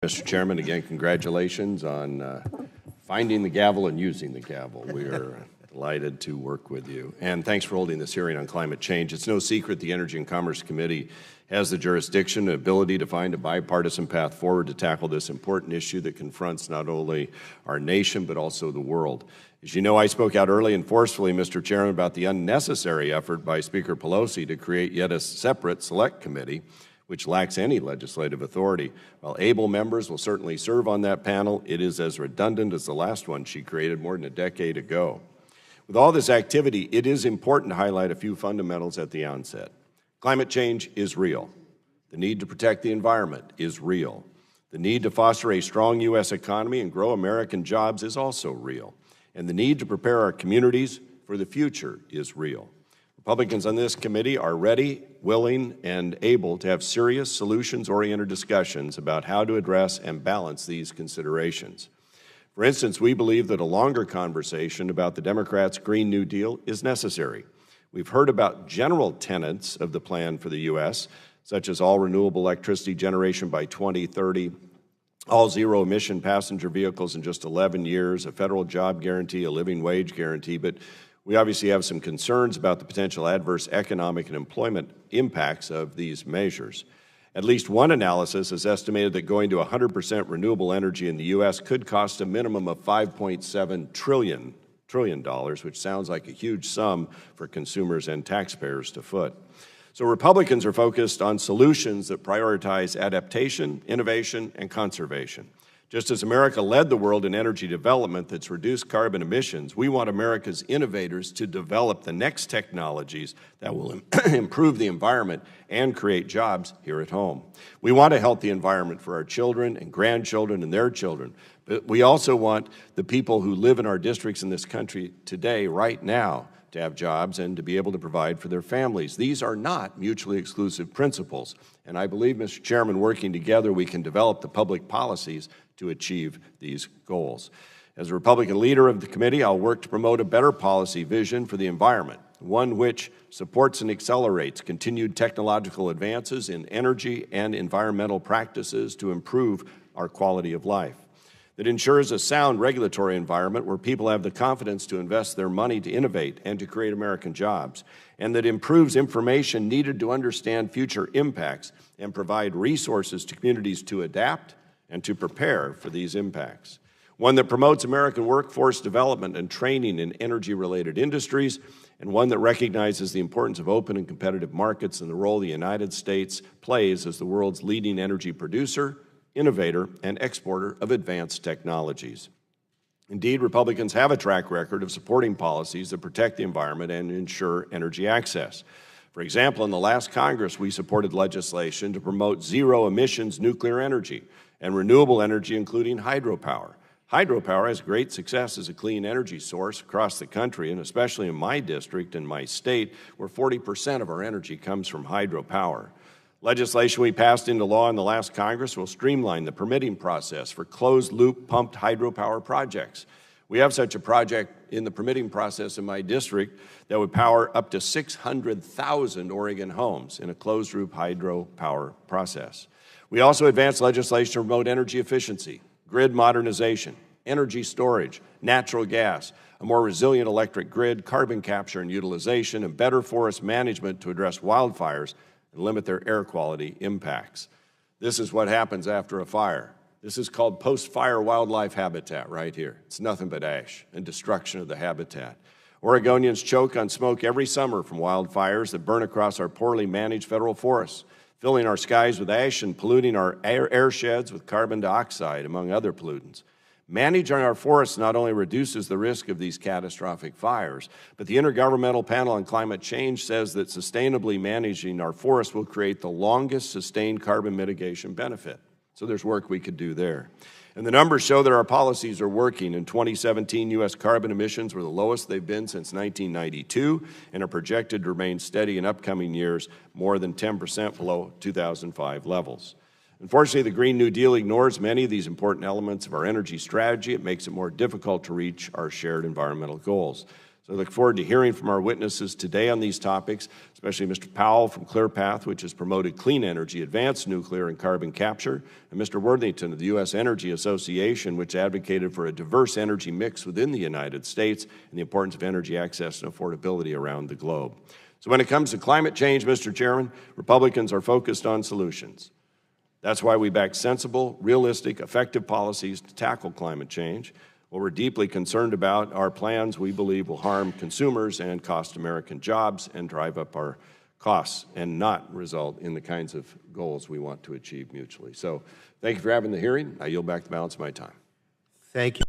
Mr. Chairman, again, congratulations on finding the gavel and using the gavel. We are delighted to work with you. And thanks for holding this hearing on climate change. It's no secret the Energy and Commerce Committee has the jurisdiction and ability to find a bipartisan path forward to tackle this important issue that confronts not only our nation but also the world. As you know, I spoke out early and forcefully, Mr. Chairman, about the unnecessary effort by Speaker Pelosi to create yet a separate select committee which lacks any legislative authority. While able members will certainly serve on that panel, it is as redundant as the last one she created more than a decade ago. With all this activity, it is important to highlight a few fundamentals at the onset. Climate change is real. The need to protect the environment is real. The need to foster a strong U.S. economy and grow American jobs is also real. And the need to prepare our communities for the future is real. Republicans on this committee are ready, willing, and able to have serious, solutions-oriented discussions about how to address and balance these considerations. For instance, we believe that a longer conversation about the Democrats' Green New Deal is necessary. We've heard about general tenets of the plan for the U.S., such as all renewable electricity generation by 2030, all zero-emission passenger vehicles in just 11 years, a federal job guarantee, a living wage guarantee, but we obviously have some concerns about the potential adverse economic and employment impacts of these measures. At least one analysis has estimated that going to 100% renewable energy in the U.S. could cost a minimum of $5.7 trillion, which sounds like a huge sum for consumers and taxpayers to foot. So Republicans are focused on solutions that prioritize adaptation, innovation, and conservation. Just as America led the world in energy development that's reduced carbon emissions, we want America's innovators to develop the next technologies that will improve the environment and create jobs here at home. We want a healthy environment for our children and grandchildren and their children, but we also want the people who live in our districts in this country today, right now, to have jobs and to be able to provide for their families. These are not mutually exclusive principles, and I believe, Mr. Chairman, working together we can develop the public policies to achieve these goals. As a Republican leader of the committee, I'll work to promote a better policy vision for the environment, one which supports and accelerates continued technological advances in energy and environmental practices to improve our quality of life, that ensures a sound regulatory environment where people have the confidence to invest their money to innovate and to create American jobs, and that improves information needed to understand future impacts and provide resources to communities to adapt and to prepare for these impacts. One that promotes American workforce development and training in energy-related industries, and one that recognizes the importance of open and competitive markets and the role the United States plays as the world's leading energy producer, innovator, and exporter of advanced technologies. Indeed, Republicans have a track record of supporting policies that protect the environment and ensure energy access. For example, in the last Congress, we supported legislation to promote zero-emissions nuclear energy and renewable energy, including hydropower. Hydropower has great success as a clean energy source across the country, and especially in my district and my state, where 40% of our energy comes from hydropower. Legislation we passed into law in the last Congress will streamline the permitting process for closed-loop pumped hydropower projects. We have such a project in the permitting process in my district that would power up to 600,000 Oregon homes in a closed-loop hydropower process. We also advanced legislation to promote energy efficiency, grid modernization, energy storage, natural gas, a more resilient electric grid, carbon capture and utilization, and better forest management to address wildfires and limit their air quality impacts. This is what happens after a fire. This is called post-fire wildlife habitat right here. It's nothing but ash and destruction of the habitat. Oregonians choke on smoke every summer from wildfires that burn across our poorly managed federal forests, filling our skies with ash and polluting our air sheds with carbon dioxide, among other pollutants. Managing our forests not only reduces the risk of these catastrophic fires, but the Intergovernmental Panel on Climate Change says that sustainably managing our forests will create the longest sustained carbon mitigation benefit. So there's work we could do there. And the numbers show that our policies are working. In 2017, U.S. carbon emissions were the lowest they've been since 1992 and are projected to remain steady in upcoming years, more than 10% below 2005 levels. Unfortunately, the Green New Deal ignores many of these important elements of our energy strategy. It makes it more difficult to reach our shared environmental goals. So I look forward to hearing from our witnesses today on these topics, especially Mr. Powell from ClearPath, which has promoted clean energy, advanced nuclear, and carbon capture, and Mr. Worthington of the U.S. Energy Association, which advocated for a diverse energy mix within the United States and the importance of energy access and affordability around the globe. So when it comes to climate change, Mr. Chairman, Republicans are focused on solutions. That's why we back sensible, realistic, effective policies to tackle climate change. What we're deeply concerned about are plans we believe will harm consumers and cost American jobs and drive up our costs and not result in the kinds of goals we want to achieve mutually. So thank you for having the hearing. I yield back the balance of my time. Thank you.